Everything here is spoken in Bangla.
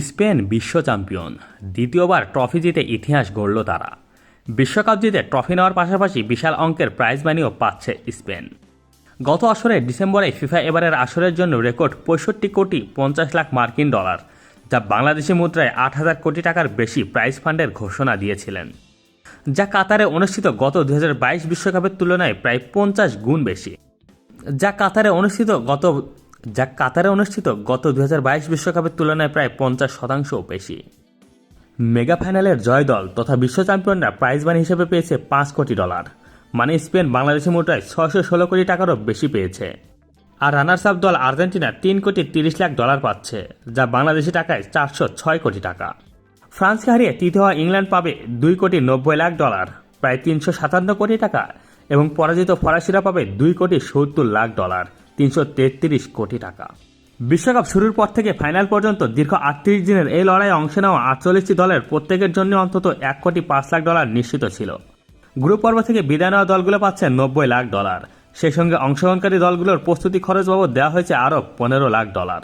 স্পেন বিশ্ব চ্যাম্পিয়ন, দ্বিতীয়বার ট্রফি জিতে ইতিহাস গড়ল তারা। বিশ্বকাপ জিতে ট্রফি নেওয়ার পাশাপাশি বিশাল অঙ্কের প্রাইজ মানিও পাচ্ছে স্পেন। গত আসরে ডিসেম্বরে ফিফা এবারের আসরের জন্য রেকর্ড 65,50,00,000 মার্কিন ডলার, যা বাংলাদেশি মুদ্রায় 8,000 কোটি টাকার বেশি প্রাইজ ফান্ডের ঘোষণা দিয়েছিলেন, যা কাতারে অনুষ্ঠিত গত 2022 বিশ্বকাপের তুলনায় প্রায় 50 গুণ বেশি। যা কাতারে অনুষ্ঠিত গত 2022 বিশ্বকাপের তুলনায় প্রায় 50% বেশি। মেগা ফাইনালের জয় দল তথা বিশ্ব চ্যাম্পিয়নরা প্রাইজ মানি হিসেবে পেয়েছে 5 কোটি ডলার, মানে স্পেন বাংলাদেশি মুদ্রায় 616 কোটি টাকারও বেশি পেয়েছে। আর রানার্স আপ দল আর্জেন্টিনা 3,30,00,000 পাচ্ছে, যা বাংলাদেশি টাকায় 406 কোটি টাকা। ফ্রান্সকে হারিয়ে তৃতীয় হওয়া ইংল্যান্ড পাবে 2,90,00,000, প্রায় 357 কোটি টাকা, এবং পরাজিত ফরাসিরা পাবে 2,70,00,000, 333 কোটি টাকা। বিশ্বকাপ শুরুর পর থেকে ফাইনাল পর্যন্ত দীর্ঘ 38 দিনের এই লড়াইয়ে অংশ নেওয়া 48টি দলের প্রত্যেকের জন্য অন্তত 1,05,00,000 নিশ্চিত ছিল। গ্রুপ পর্ব থেকে বিদায় নেওয়া দলগুলো পাচ্ছে 90 লাখ ডলার, সেই সঙ্গে অংশগ্রহণকারী দলগুলোর প্রস্তুতি খরচ বাবদ দেওয়া হয়েছে আরও 15 লাখ ডলার।